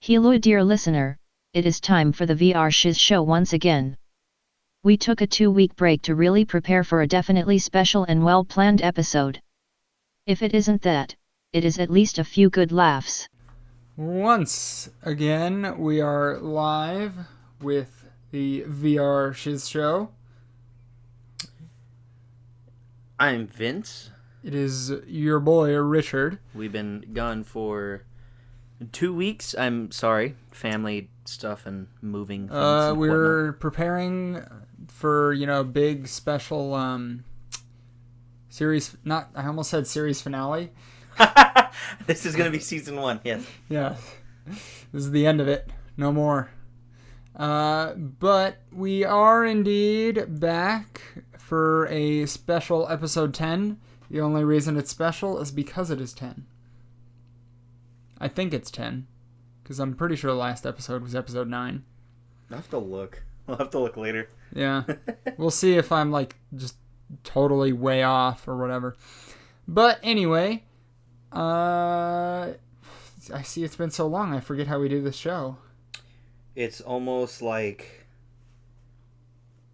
Hello dear listener, it is time for the VR Shiz show once again. We took a 2-week break to really prepare for a definitely special and well-planned episode. If it isn't that, it is at least a few good laughs. Once again, we are live with the VR Shiz show. I'm Vince. It is your boy, Richard. We've been gone for 2 weeks. I'm sorry. Family stuff and moving things and We're preparing for, big special series. I almost said series finale. This is going to be season 1, yes. Yeah. This is the end of it. No more. But we are indeed back for a special episode 10. The only reason it's special is because it is 10. I think it's 10, because I'm pretty sure the last episode was episode 9. I'll have to look. We'll have to look later. Yeah. We'll see if I'm, just totally way off or whatever. But anyway, I see it's been so long, I forget how we do this show. It's almost like,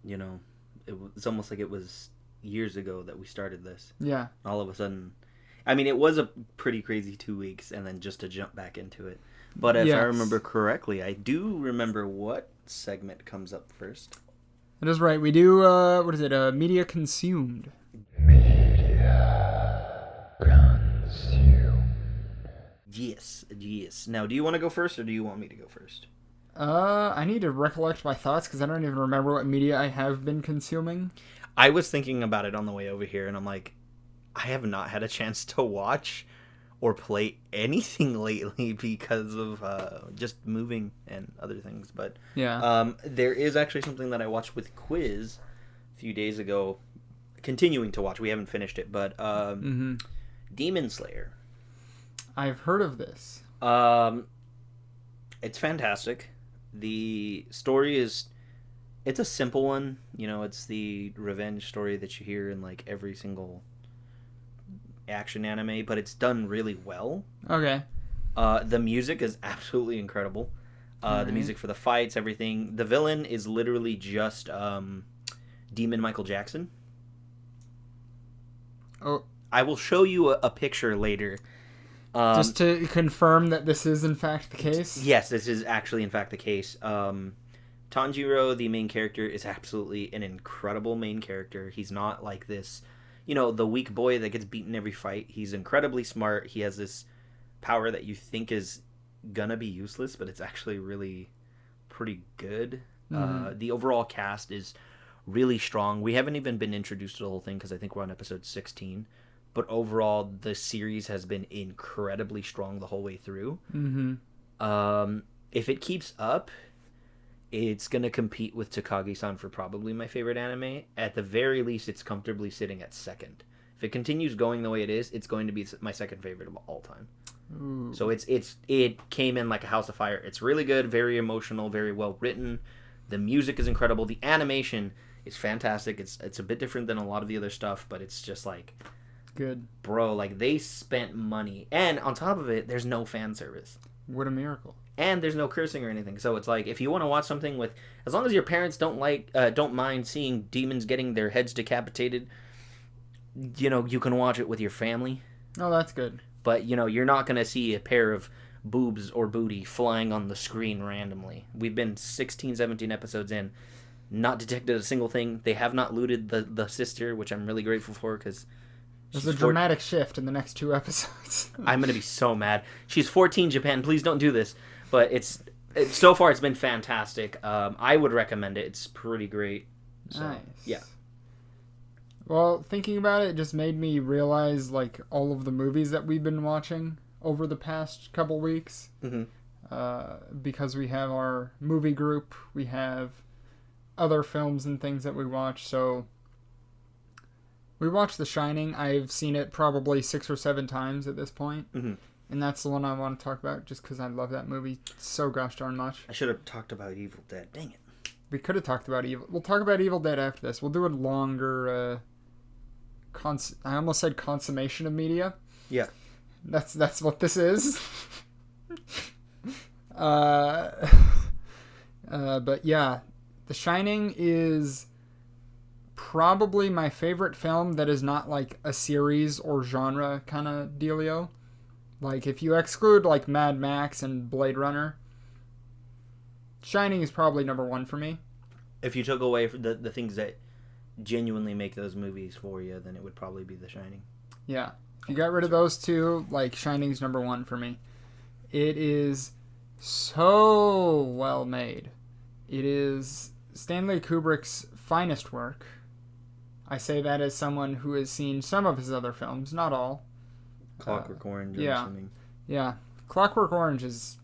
it's almost like it was years ago that we started this. Yeah. All of a sudden. I mean, it was a pretty crazy 2 weeks, and then just to jump back into it. But if I remember correctly, I do remember what segment comes up first. That is right. We do, media consumed. Media consumed. Yes. Now, do you want to go first, or do you want me to go first? I need to recollect my thoughts, because I don't even remember what media I have been consuming. I was thinking about it on the way over here, and I'm like, I have not had a chance to watch or play anything lately because of just moving and other things. But yeah, there is actually something that I watched with Quiz a few days ago. Continuing to watch, we haven't finished it, but Demon Slayer. I've heard of this. It's fantastic. The story it's a simple one. It's the revenge story that you hear in every single action anime, but it's done really well. Okay. The music is absolutely incredible. The music for the fights, everything. The villain is literally just Demon Michael Jackson. Oh, I will show you a picture later. Just to confirm that this is in fact the case? Yes, this is actually in fact the case. Tanjiro, the main character, is absolutely an incredible main character. He's not like this, the weak boy that gets beaten every fight. He's incredibly smart. He has this power that you think is gonna be useless, but it's actually really pretty good. Mm-hmm. The overall cast is really strong. We haven't even been introduced to the whole thing because I think we're on episode 16. But overall, the series has been incredibly strong the whole way through. Mm-hmm. If it keeps up, it's going to compete with Takagi-san for probably my favorite anime. At the very least, it's comfortably sitting at second. If it continues going the way it is, it's going to be my second favorite of all time. Ooh. So it came in like a house of fire. It's really good, very emotional, very well written. The music is incredible. The animation is fantastic. It's a bit different than a lot of the other stuff, but it's just good. Bro, they spent money. And on top of it, there's no fan service. What a miracle. And there's no cursing or anything. So it's if you want to watch something with, as long as your parents don't mind seeing demons getting their heads decapitated, you can watch it with your family. Oh, that's good. But, you're not going to see a pair of boobs or booty flying on the screen randomly. We've been 16, 17 episodes in, not detected a single thing. They have not looted the sister, which I'm really grateful for, because there's a dramatic shift in the next 2 episodes. I'm going to be so mad. She's 14, Japan. Please don't do this. But it's so far, it's been fantastic. I would recommend it. It's pretty great. So, nice. Yeah. Well, thinking about it just made me realize, all of the movies that we've been watching over the past couple weeks. Mm-hmm. Because we have our movie group, we have other films and things that we watch, so we watched The Shining. I've seen it probably 6 or 7 times at this point. Mm-hmm. And that's the one I want to talk about just because I love that movie so gosh darn much. I should have talked about Evil Dead. Dang it. We could have talked about Evil. We'll talk about Evil Dead after this. We'll do a longer I almost said consummation of media. Yeah. That's what this is. But yeah, The Shining is probably my favorite film that is not like a series or genre kind of dealio. Like if you exclude like Mad Max and Blade Runner, Shining is probably number one for me. If you took away the things that genuinely make those movies for you, then it would probably be The Shining. Yeah. If you got rid of those two, like Shining's number one for me. It is so well made. It is Stanley Kubrick's finest work. I say that as someone who has seen some of his other films, not all. Clockwork Orange, yeah. I'm assuming. Yeah. Clockwork Orange is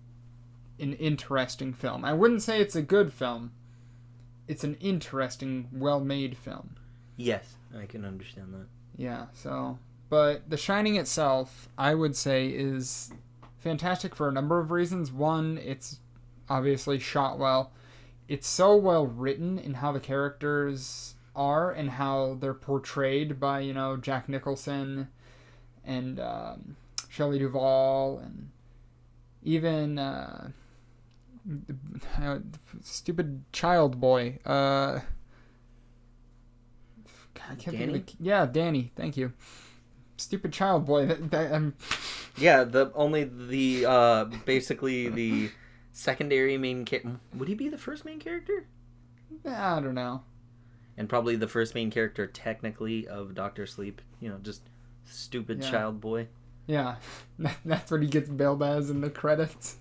an interesting film. I wouldn't say it's a good film. It's an interesting, well-made film. Yes, I can understand that. Yeah, so... But The Shining itself, I would say, is fantastic for a number of reasons. One, it's obviously shot well. It's so well written in how the characters are and how they're portrayed by, you know, Jack Nicholson and Shelley Duvall and even stupid child boy. I can't Danny? think of Danny. Thank you. Stupid child boy. Yeah, basically the secondary main character. Would he be the first main character? I don't know. And probably the first main character, technically, of Dr. Sleep. You know, just stupid child boy. Yeah, that's what he gets billed as in the credits.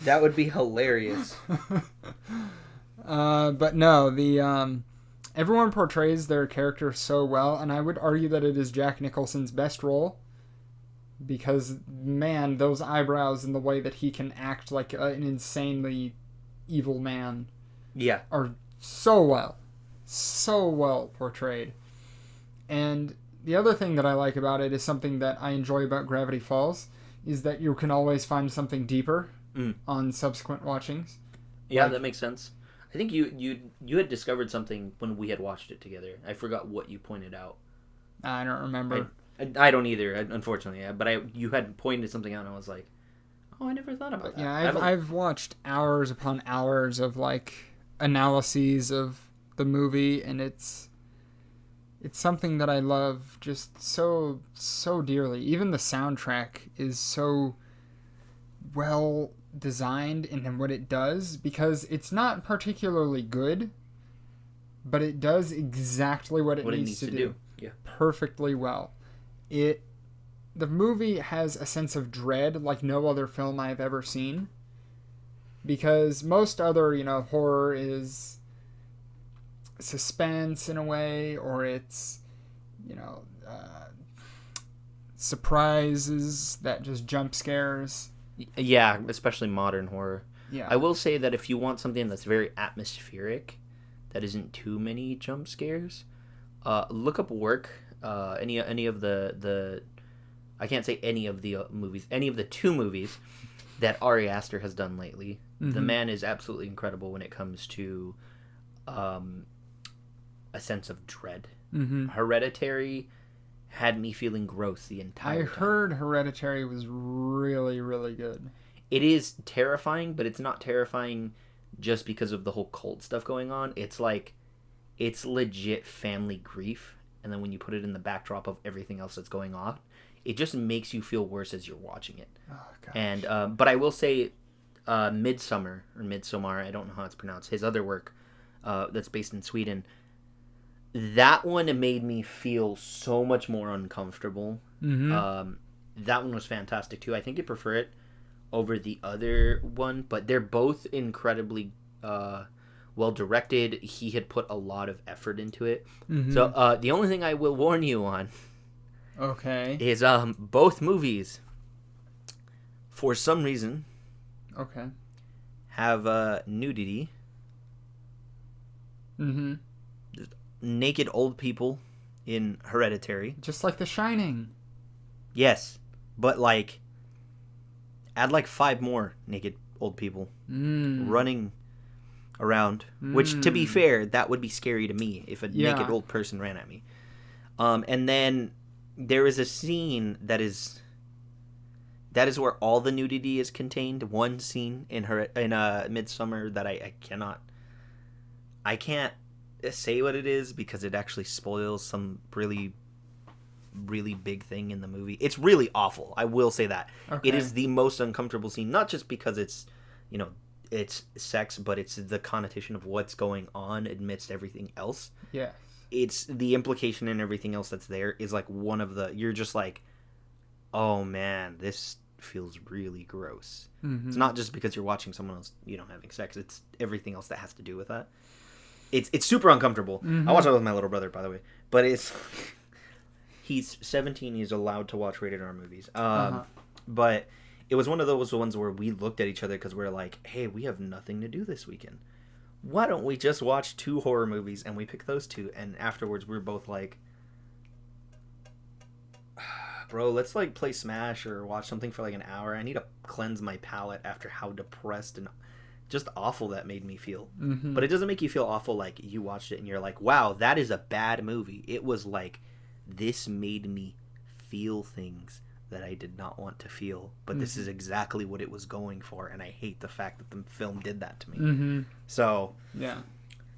That would be hilarious. But no, everyone portrays their character so well, and I would argue that it is Jack Nicholson's best role. Because, man, those eyebrows and the way that he can act like an insanely evil man are so well portrayed. And the other thing that I like about it is something that I enjoy about Gravity Falls, is that you can always find something deeper on subsequent watchings. Yeah, that makes sense. I think you had discovered something when we had watched it together. I forgot what you pointed out. I don't remember. I don't either, unfortunately. But you had pointed something out, and I was like, "Oh, I never thought about that." Yeah, I've watched hours upon hours of like analyses of the movie, and it's something that I love just so dearly. Even the soundtrack is so well designed in what it does, because it's not particularly good, but it does exactly what it needs to do. Yeah. Perfectly well. The movie has a sense of dread like no other film I've ever seen, because most other, horror is suspense in a way, or it's, surprises that just jump scares. Yeah, especially modern horror. Yeah. I will say that if you want something that's very atmospheric, that isn't too many jump scares, look up Work. Any of the I can't say any of the movies, any of the two movies that Ari Aster has done lately. Mm-hmm. The man is absolutely incredible when it comes to a sense of dread. Mm-hmm. Hereditary had me feeling gross the entire time. I heard Hereditary was really, really good. It is terrifying, but it's not terrifying just because of the whole cult stuff going on. It's like, it's legit family grief. And then when you put it in the backdrop of everything else that's going on, it just makes you feel worse as you're watching it. Oh, gosh. And but I will say, Midsommar, I don't know how it's pronounced, his other work that's based in Sweden, that one made me feel so much more uncomfortable. Mm-hmm. That one was fantastic too. I think I prefer it over the other one, but they're both incredibly well directed. He had put a lot of effort into it. Mm-hmm. So the only thing I will warn you on, okay, is both movies, for some reason, okay, have nudity. Mm-hmm. Naked old people in Hereditary, just like The Shining. Yes, but like, add like 5 more naked old people running around. Which, to be fair, that would be scary to me if a naked old person ran at me. And then there is a scene that is That is where all the nudity is contained. One scene in Midsommar that I can't say what it is because it actually spoils some really, really big thing in the movie. It's really awful. I will say that. Okay. It is the most uncomfortable scene, not just because it's, it's sex, but it's the connotation of what's going on amidst everything else. Yeah. It's the implication and everything else that's there is like one of the, you're just like, oh man, this feels really gross. Mm-hmm. It's not just because you're watching someone else, having sex. It's everything else that has to do with that. It's super uncomfortable. Mm-hmm. I watched it with my little brother, by the way. But he's 17. He's allowed to watch rated R movies. But it was one of those ones where we looked at each other because we're like, hey, we have nothing to do this weekend. Why don't we just watch 2 horror movies? And we picked those 2. And afterwards, we were both like, bro, let's like play Smash or watch something for like an hour. I need to cleanse my palate after how depressed and just awful that made me feel. Mm-hmm. But it doesn't make you feel awful like you watched it and you're like, wow, that is a bad movie. It was like, this made me feel things that I did not want to feel. But this is exactly what it was going for. And I hate the fact that the film did that to me. Mm-hmm. So, yeah,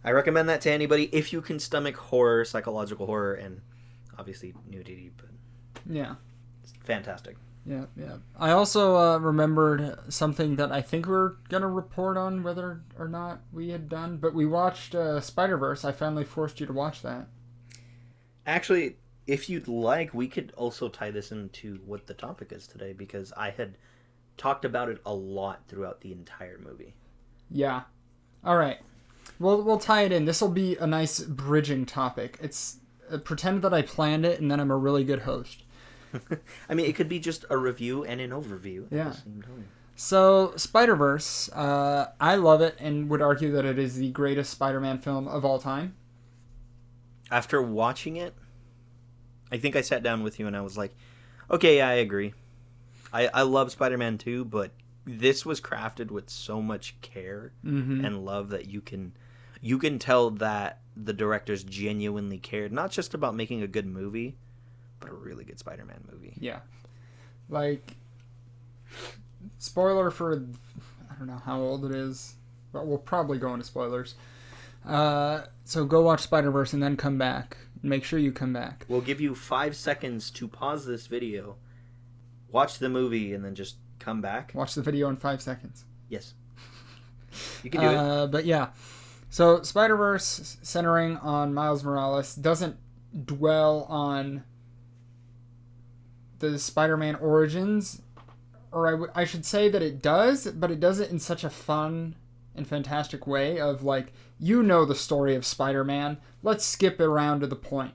I recommend that to anybody if you can stomach horror, psychological horror, and obviously nudity. But yeah, it's fantastic. Yeah. I also remembered something that I think we're going to report on whether or not we had done, but we watched Spiderverse. I finally forced you to watch that. Actually, if you'd like, we could also tie this into what the topic is today, because I had talked about it a lot throughout the entire movie. Yeah. All right. We'll tie it in. This will be a nice bridging topic. It's pretend that I planned it and then I'm a really good host. I mean, it could be just a review and an overview at the same time. So, Spiderverse, I love it and would argue that it is the greatest Spider-Man film of all time. After watching it, I think I sat down with you and I was like, okay, yeah, I agree. I love Spider-Man 2, but this was crafted with so much care and love that you can tell that the directors genuinely cared, not just about making a good movie, but a really good Spider-Man movie. Yeah. Like, spoiler for, I don't know how old it is, but we'll probably go into spoilers. So go watch Spider-Verse and then come back. Make sure you come back. We'll give you 5 seconds to pause this video, watch the movie, and then just come back. Watch the video in 5 seconds. Yes. You can do it. But yeah. So Spider-Verse, centering on Miles Morales, doesn't dwell on the Spider-Man origins, or I should say that it does, but it does it in such a fun and fantastic way of like, the story of Spider-Man, let's skip it around to the point.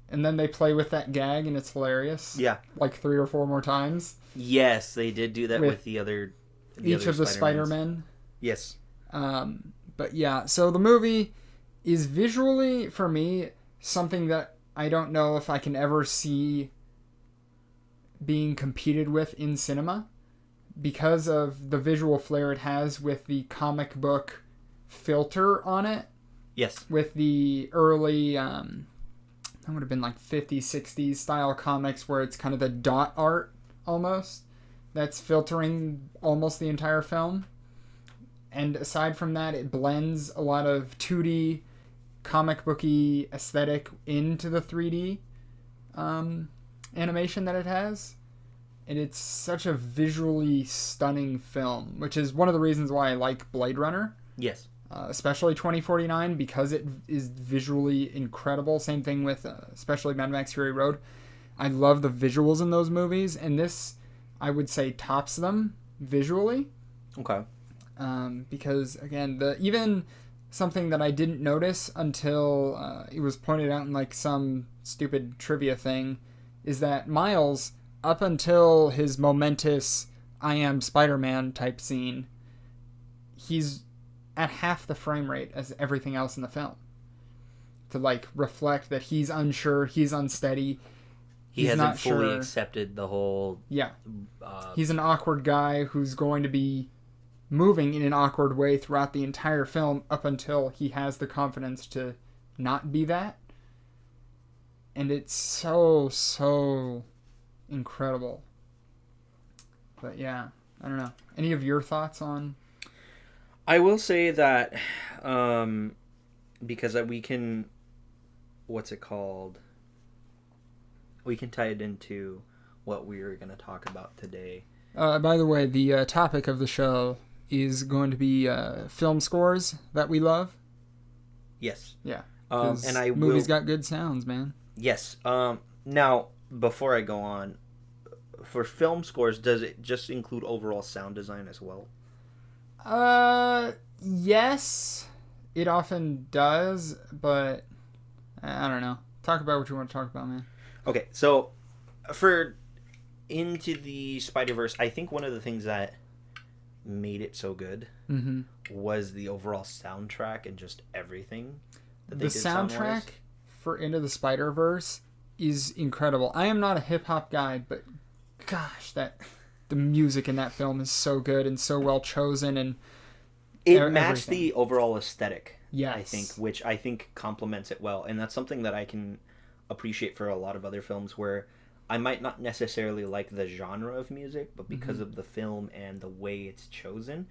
And then they play with that gag and it's hilarious. Yeah. Like 3 or 4 more times. Yes, they did do that with the other each of the Spider-Men. Yes. But yeah, so the movie is visually, for me, something that I don't know if I can ever see being competed with in cinema because of the visual flair it has with the comic book filter on it. Yes. With the early, that would have been like 50s, 60s style comics where it's kind of the dot art almost that's filtering almost the entire film. And aside from that, it blends a lot of 2D comic booky aesthetic into the 3D animation that it has. And it's such a visually stunning film, which is one of the reasons why I like Blade Runner. Yes. Especially 2049, because it is visually incredible. Same thing with especially Mad Max Fury Road. I love the visuals in those movies, and this, I would say, tops them visually. Okay. Because, again, even something that I didn't notice until it was pointed out in like some stupid trivia thing is that Miles, up until his momentous I am Spider-Man type scene, he's at half the frame rate as everything else in the film. To like reflect that he's unsure, he's unsteady. He hasn't fully accepted the whole... Yeah. He's an awkward guy who's going to be moving in an awkward way throughout the entire film up until he has the confidence to not be that. And it's so incredible. But yeah, I don't know. Any of your thoughts on? I will say that because we can, what's it called? We can tie it into what we were going to talk about today. By the way, the topic of the show is going to be film scores that we love. Yes. Yeah. And movies got good sounds, man. Yes. Now, before I go on, for film scores, does it just include overall sound design as well? Yes, it often does, but I don't know. Talk about what you want to talk about, man. Okay, so for Into the Spiderverse, I think one of the things that made it so good was the overall soundtrack and just everything that they did soundtrack sound-wise. For Into the Spider-Verse is incredible. I am not a hip-hop guy, but gosh, the music in that film is so good and so well chosen, and it matched the overall aesthetic. Yes. I think, which I think complements it well, and that's something that I can appreciate for a lot of other films where I might not necessarily like the genre of music, but because of the film and the way it's chosen,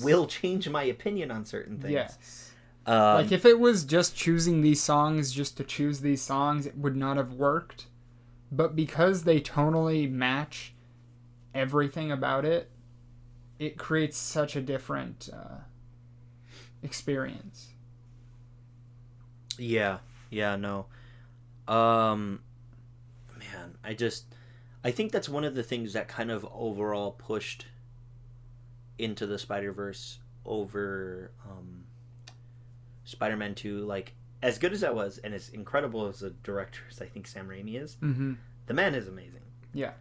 will change my opinion on certain things. Yes. Like if it was just choosing these songs just to choose these songs, it would not have worked. But because they tonally match everything about it, it creates such a different experience. Yeah, no. Man, I think that's one of the things that kind of overall pushed Into the Spider-Verse over Spider-Man 2. Like, as good as that was, and as incredible as a director as I think Sam Raimi is, the man is amazing. Yeah.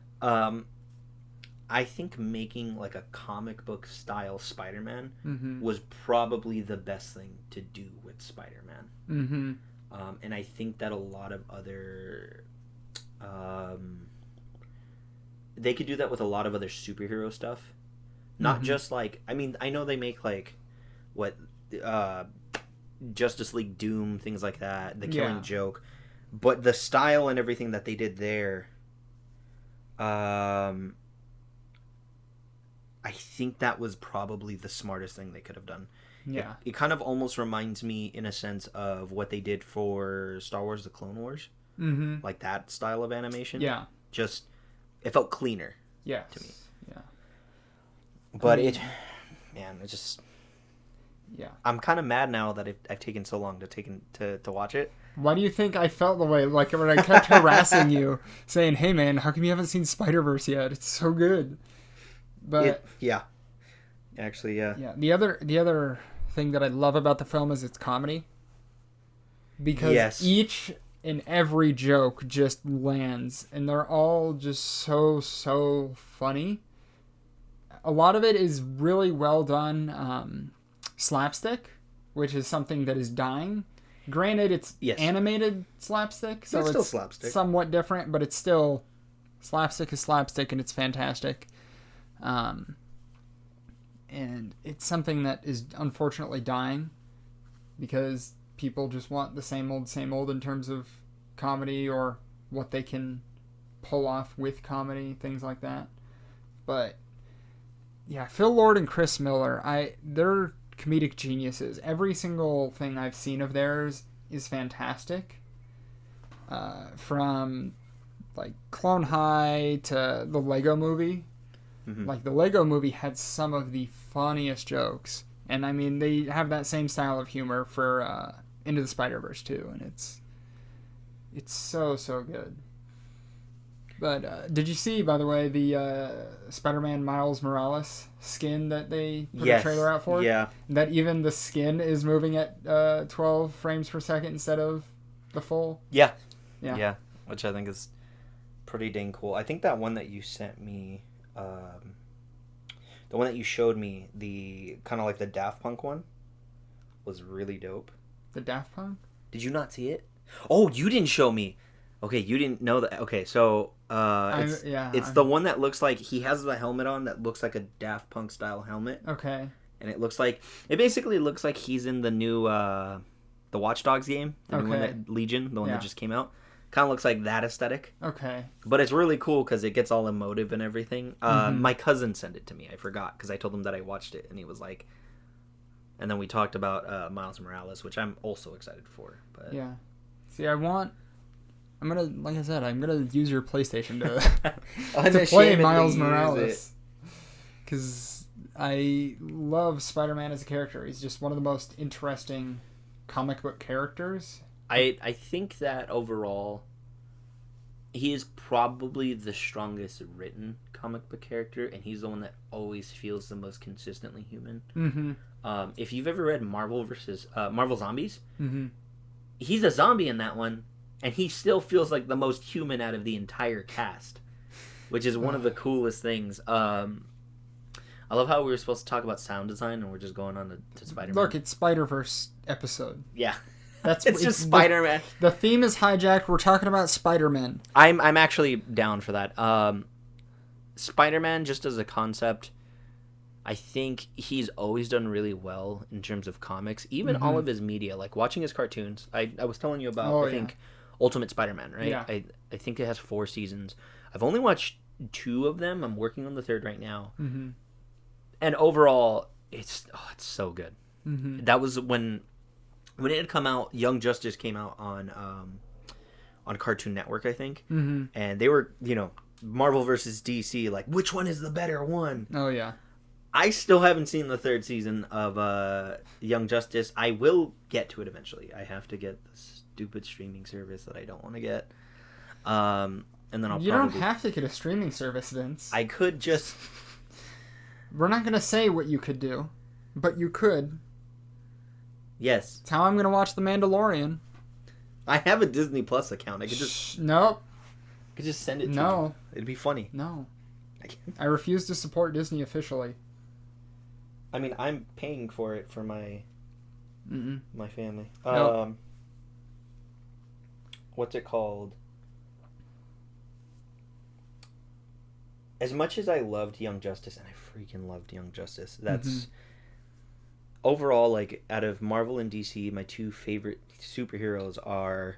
I think making like a comic book style Spider-Man was probably the best thing to do with Spider-Man. And I think that a lot of other they could do that with a lot of other superhero stuff. Not just like, I mean, I know they make like what Justice League Doom, things like that, the Killing Joke, but the style and everything that they did there, I think that was probably the smartest thing they could have done. Yeah. It kind of almost reminds me in a sense of what they did for Star Wars The Clone Wars. Like that style of animation. Yeah. Just, it felt cleaner. Yeah. To me. Yeah. But it just... Yeah. I'm kind of mad now that I've taken so long to watch it. Why do you think I felt the way? Like when I kept harassing you, saying, "Hey man, how come you haven't seen Spider-Verse yet? It's so good." But actually, yeah. Yeah. The other thing that I love about the film is its comedy, because each and every joke just lands, and they're all just so funny. A lot of it is really well done. Slapstick, which is something that is dying. Granted, it's animated slapstick, so it's still slapstick. Somewhat different, but it's still slapstick is slapstick, and it's fantastic. And it's something that is unfortunately dying because people just want the same old in terms of comedy or what they can pull off with comedy, things like that. But yeah, Phil Lord and Chris Miller, they're comedic geniuses. Every single thing I've seen of theirs is fantastic. From like Clone High to the Lego Movie. Like the Lego Movie had some of the funniest jokes, and I mean they have that same style of humor for Into the Spider-Verse too, and it's so good. But did you see, by the way, the Spider-Man Miles Morales skin that they put a trailer out for? Yeah. That even the skin is moving at 12 frames per second instead of the full? Yeah. Which I think is pretty dang cool. I think that one that you sent me, the one that you showed me, the kind of like the Daft Punk one, was really dope. The Daft Punk? Did you not see it? Oh, you didn't show me. Okay, you didn't know that. Okay, so it's the one that looks like he has the helmet on that looks like a Daft Punk style helmet. Okay. And it basically looks like he's in the new the Watch Dogs game, the new one that Legion, the one that just came out. Kind of looks like that aesthetic. Okay. But it's really cool because it gets all emotive and everything. Mm-hmm. My cousin sent it to me. I forgot because I told him that I watched it, and he was like... And then we talked about Miles Morales, which I'm also excited for. But yeah. See, I'm gonna, like I said, I'm gonna use your PlayStation to play Miles Morales. Because I love Spider-Man as a character. He's just one of the most interesting comic book characters. I think that overall, he is probably the strongest written comic book character, and he's the one that always feels the most consistently human. Mm-hmm. If you've ever read Marvel Zombies, mm-hmm. he's a zombie in that one, and he still feels like the most human out of the entire cast, which is one of the coolest things. I love how we were supposed to talk about sound design, and we're just going on to Spider-Man. Look, it's Spiderverse episode. Yeah. It's just Spider-Man. The theme is hijacked. We're talking about Spider-Man. I'm actually down for that. Spider-Man, just as a concept, I think he's always done really well in terms of comics. Even all of his media, like watching his cartoons. I was telling you about, I think, Ultimate Spider-Man, right? Yeah. I think it has 4 seasons. I've only watched 2 of them. I'm working on the 3rd right now. Mm-hmm. And overall, it's so good. Mm-hmm. That was when it had come out. Young Justice came out on Cartoon Network, I think, and they were, Marvel versus DC, like, which one is the better one? Oh yeah. I still haven't seen the 3rd season of Young Justice. I will get to it eventually. I have to get the stupid streaming service that I don't want to get, and then I'll. You don't have to get a streaming service, Vince. I could just. We're not gonna say what you could do, but you could. Yes. It's how I'm gonna watch The Mandalorian. I have a Disney Plus account. I could just. Nope. I could just send it to No. you. It'd be funny. No. I refuse to support Disney officially. I mean, I'm paying for it for my family. Nope. What's it called? As much as I loved Young Justice, and I freaking loved Young Justice, that's overall, like, out of Marvel and DC, my 2 favorite superheroes are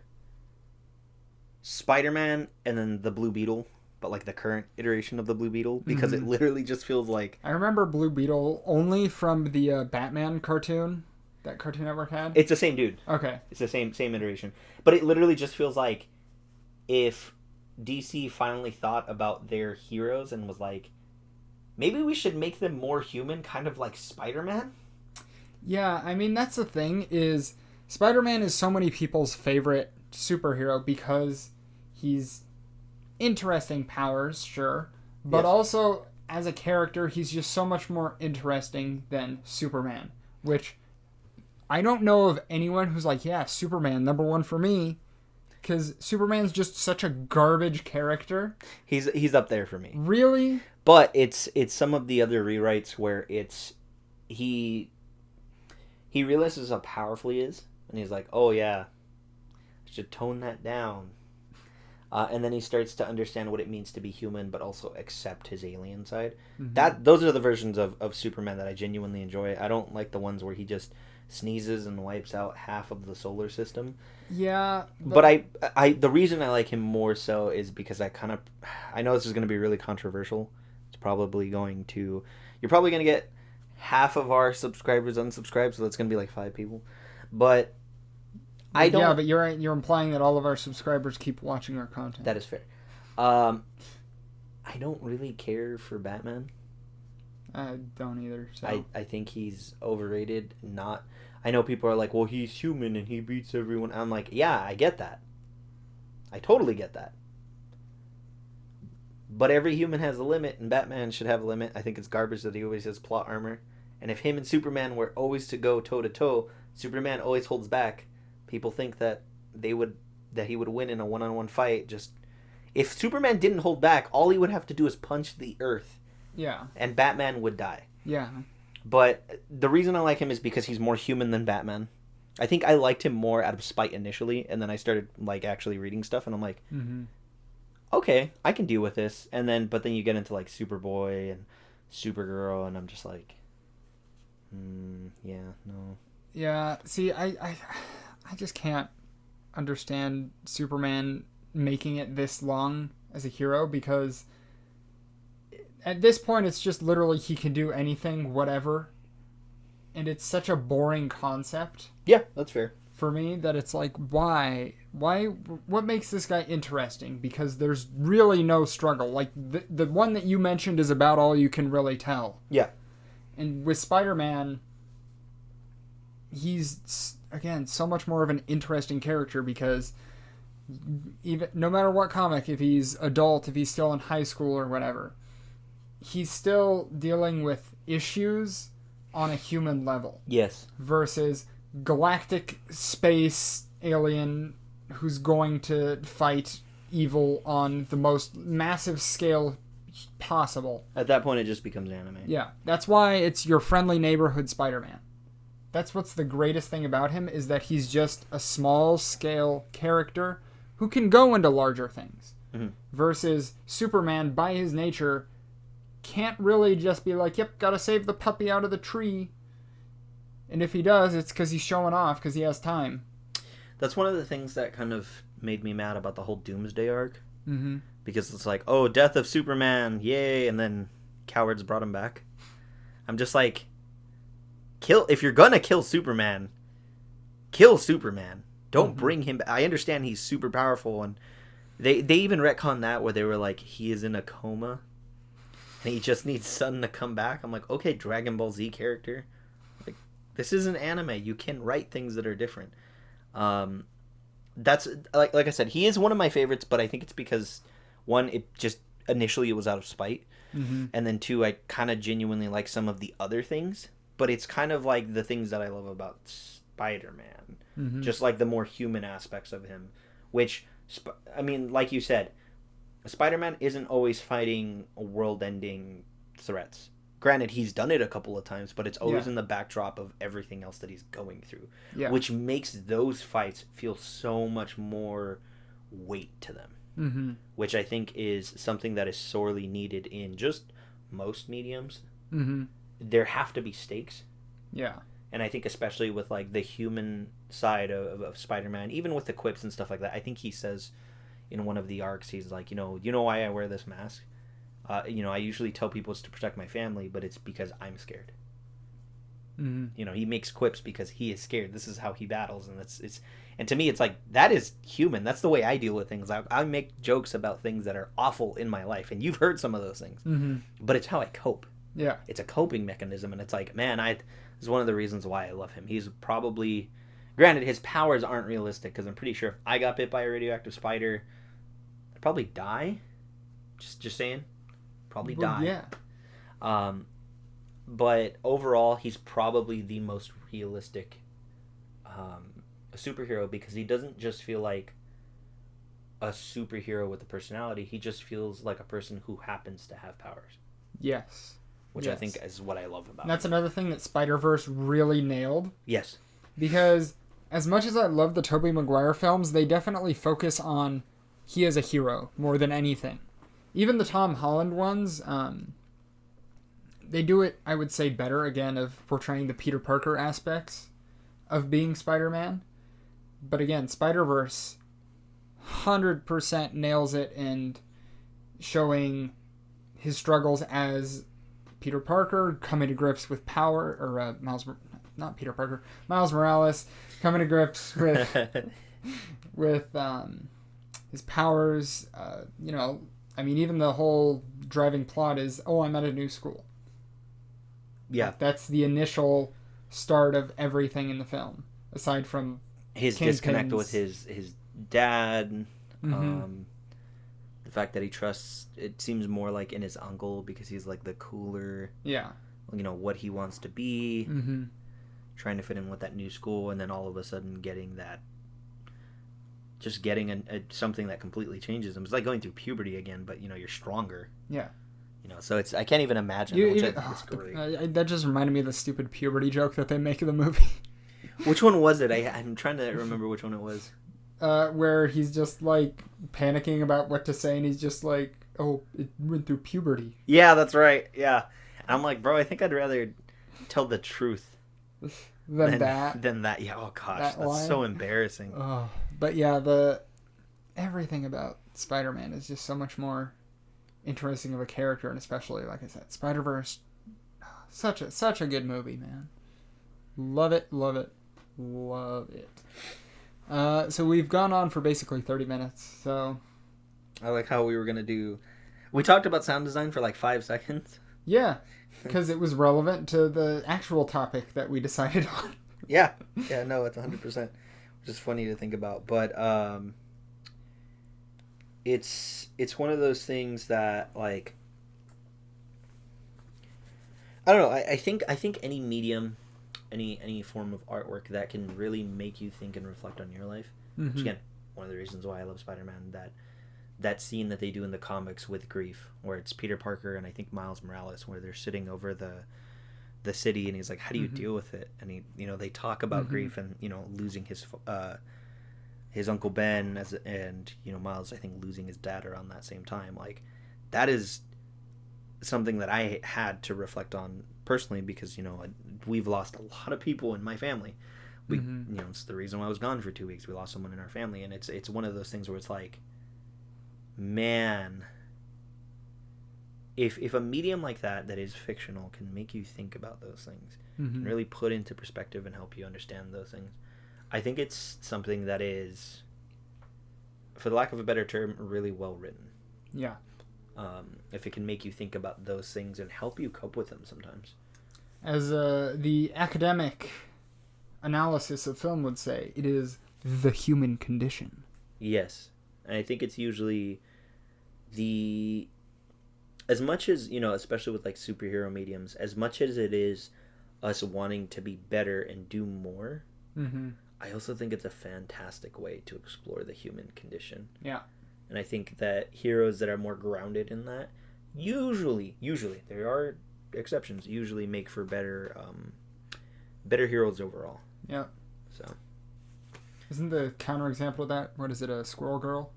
Spider-Man and then the Blue Beetle, but like the current iteration of the Blue Beetle, because it literally just feels like... I remember Blue Beetle only from the Batman cartoon that Cartoon Network had. It's the same dude. Okay. It's the same iteration. But it literally just feels like if DC finally thought about their heroes and was like, maybe we should make them more human, kind of like Spider-Man? Yeah, I mean, that's the thing, is Spider-Man is so many people's favorite superhero because he's interesting powers, sure, but also as a character, he's just so much more interesting than Superman, which I don't know of anyone who's like, yeah, Superman, number 1 for me, because Superman's just such a garbage character. He's up there for me. Really? But it's some of the other rewrites where it's he realizes how powerful he is, and he's like, oh yeah, I should tone that down. And then he starts to understand what it means to be human, but also accept his alien side. Those are the versions of Superman that I genuinely enjoy. I don't like the ones where he just sneezes and wipes out half of the solar system. Yeah. But I the reason I like him more so is because I know this is going to be really controversial. You're probably going to get half of our subscribers unsubscribed, so that's going to be like 5 people. But I don't. Yeah, but you're implying that all of our subscribers keep watching our content. That is fair. I don't really care for Batman. I don't either. So. I think he's overrated. I know people are like, well, he's human and he beats everyone. I'm like, yeah, I get that. I totally get that. But every human has a limit, and Batman should have a limit. I think it's garbage that he always has plot armor. And if him and Superman were always to go toe-to-toe, Superman always holds back. People think that he would win in a one-on-one fight. Just if Superman didn't hold back, all he would have to do is punch the earth. Yeah. And Batman would die. Yeah. But the reason I like him is because he's more human than Batman. I think I liked him more out of spite initially, and then I started like actually reading stuff, and I'm like, okay, I can deal with this. But then you get into like Superboy and Supergirl, and I'm just like, yeah, no. Yeah. See, I just can't understand Superman making it this long as a hero, because at this point it's just literally he can do anything, whatever. And it's such a boring concept. Yeah, that's fair. For me, that it's like, why, what makes this guy interesting? Because there's really no struggle. Like, the one that you mentioned is about all you can really tell. Yeah. And with Spider-Man, he's, again, so much more of an interesting character, because even no matter what comic, if he's adult, if he's still in high school or whatever, he's still dealing with issues on a human level. Yes. Versus galactic space alien who's going to fight evil on the most massive scale possible. At that point, it just becomes anime. Yeah, that's why it's your friendly neighborhood Spider-Man. That's what's the greatest thing about him, is that he's just a small scale character who can go into larger things. Mm-hmm. Versus Superman, by his nature, can't really just be like, yep, gotta save the puppy out of the tree. And if he does, it's because he's showing off, because he has time. That's one of the things that kind of made me mad about the whole Doomsday arc. Mm-hmm. Because it's like, oh, death of Superman, yay, and then cowards brought him back. I'm just like, if you're gonna kill Superman, kill Superman. Don't bring him back. I understand he's super powerful, and they even retconned that where they were like, he is in a coma, and he just needs Sun to come back. I'm like, okay, Dragon Ball Z character. Like, this is an anime. You can write things that are different. That's like I said, he is one of my favorites, but I think it's because, one, it just initially it was out of spite, and then two, I kind of genuinely like some of the other things, but it's kind of like the things that I love about Spider-Man, just like the more human aspects of him, which, I mean, like you said, Spider-Man isn't always fighting world-ending threats. Granted, he's done it a couple of times, but it's always in the backdrop of everything else that he's going through, which makes those fights feel so much more weight to them, which I think is something that is sorely needed in just most mediums. There have to be stakes. Yeah. And I think especially with like the human side of Spider-Man, even with the quips and stuff like that, I think he says in one of the arcs, he's like, you know why I wear this mask? I usually tell people it's to protect my family, but it's because I'm scared. He makes quips because he is scared. This is how he battles, and and to me, it's like, that is human. That's the way I deal with things. I make jokes about things that are awful in my life, and you've heard some of those things. But it's how I cope. Yeah, it's a coping mechanism, and it's like, man, this is one of the reasons why I love him. He's probably, granted, his powers aren't realistic, because I'm pretty sure if I got bit by a radioactive spider, I'd probably die. Just saying. Probably die. Yeah. But overall, he's probably the most realistic superhero, because he doesn't just feel like a superhero with a personality. He just feels like a person who happens to have powers. Yes. Which I think is what I love about him. That's another thing that Spider-Verse really nailed. Yes. Because as much as I love the Tobey Maguire films, they definitely focus on he is a hero more than anything. Even the Tom Holland ones, they do it, I would say, better, again, of portraying the Peter Parker aspects of being Spider-Man. But again, Spider-Verse 100% nails it in showing his struggles as Peter Parker, coming to grips with power, or Miles Morales, coming to grips with his powers. I mean, even the whole driving plot is, I'm at a new school. Yeah. That's the initial start of everything in the film, aside from his disconnect with his dad. The fact that he trusts, it seems more like in his uncle, because he's like the cooler, what he wants to be, trying to fit in with that new school, and then all of a sudden getting something that completely changes him. It's like going through puberty again, but you're stronger. Yeah. So I can't even imagine. It's great. That just reminded me of the stupid puberty joke that they make in the movie. Which one was it? I'm trying to remember which one it was. Where he's just like panicking about what to say, and he's just like, it went through puberty. Yeah, that's right. Yeah. And I'm like, bro, I think I'd rather tell the truth than that. Yeah. Oh gosh, that's so embarrassing. But yeah, everything about Spider-Man is just so much more interesting of a character, and especially, like I said, Spiderverse, such a good movie, man. Love it, love it, love it. So we've gone on for basically 30 minutes, so... I like how we were going to do... We talked about sound design for like 5 seconds. Yeah, because it was relevant to the actual topic that we decided on. Yeah, no, it's 100%. Which is funny to think about. But it's one of those things that, like... I don't know, I think any medium, any form of artwork that can really make you think and reflect on your life, Mm-hmm. which, again, one of the reasons why I love Spider-Man, that scene that they do in the comics with grief, where it's Peter Parker and I think Miles Morales, where they're sitting over the city, and he's like, how do you deal with it? And he, they talk about grief and, losing his Uncle Ben, and Miles, I think, losing his dad around that same time. Like, that is something that I had to reflect on personally, because, we've lost a lot of people in my family. We, it's the reason why I was gone for 2 weeks. We lost someone in our family, and it's one of those things where it's like, man, if a medium like that is fictional can make you think about those things, and really put into perspective and help you understand those things, I think it's something that is, for the lack of a better term, really well written. Yeah. If it can make you think about those things and help you cope with them sometimes. As the academic analysis of film would say, it is the human condition. Yes. And I think it's usually as much as, especially with like superhero mediums, as much as it is us wanting to be better and do more, I also think it's a fantastic way to explore the human condition. Yeah. And I think that heroes that are more grounded in that, usually, there are exceptions, usually make for better heroes overall. Yeah. So. Isn't the counterexample of that, what is it, a Squirrel Girl?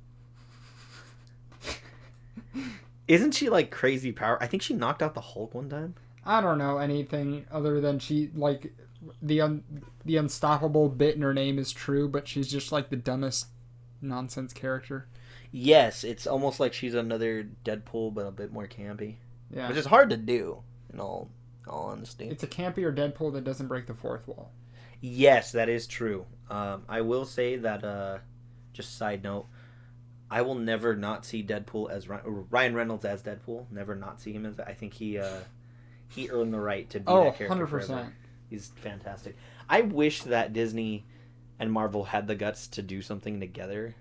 Isn't she like crazy power? I think she knocked out the Hulk one time. I don't know anything other than she, like, the unstoppable bit in her name is true, but she's just like the dumbest nonsense character. Yes, it's almost like she's another Deadpool, but a bit more campy. Yeah. Which is hard to do, in all honesty. It's a campier Deadpool that doesn't break the fourth wall. Yes, that is true. I will say that, just side note, I will never not see Deadpool as Ryan Reynolds as Deadpool. Never not see him as. I think he earned the right to be that character 100%. forever. He's fantastic. I wish that Disney and Marvel had the guts to do something together,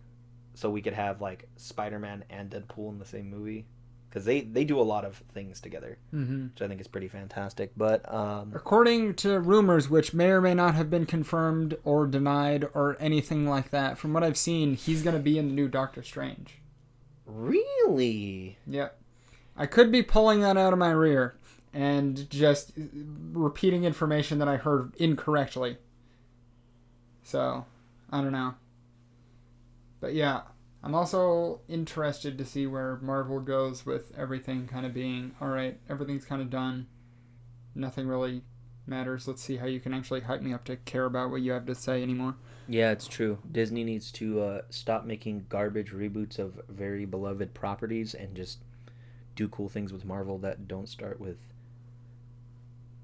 so we could have like Spider-Man and Deadpool in the same movie, because they do a lot of things together, which I think is pretty fantastic. But according to rumors, which may or may not have been confirmed or denied or anything like that, from what I've seen, he's going to be in the new Doctor Strange. Really? Yeah. I could be pulling that out of my rear and just repeating information that I heard incorrectly. So, I don't know. But yeah, I'm also interested to see where Marvel goes with everything kind of being, alright, everything's kind of done. Nothing really matters. Let's see how you can actually hype me up to care about what you have to say anymore. Yeah, it's true. Disney needs to stop making garbage reboots of very beloved properties and just do cool things with Marvel that don't start with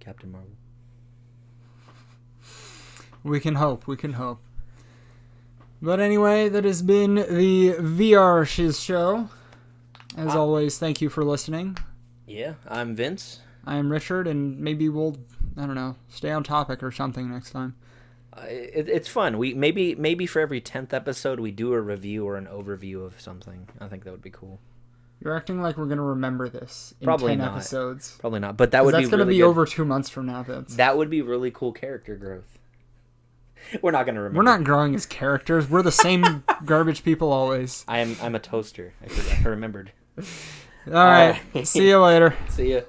Captain Marvel. We can hope. But anyway, that has been the VR Shiz Show. As always, thank you for listening. Yeah, I'm Vince. I'm Richard, and maybe we'll, I don't know, stay on topic or something next time. It's fun. We maybe for every 10th episode we do a review or an overview of something. I think that would be cool. You're acting like we're going to remember this in Probably 10 not. Episodes. Probably not, but that would be really that's going to be good. over 2 months from now, Vince. That would be really cool character growth. We're not going to remember. We're not growing as characters. We're the same garbage people always. I'm a toaster. I remembered. All right. See you later. See ya.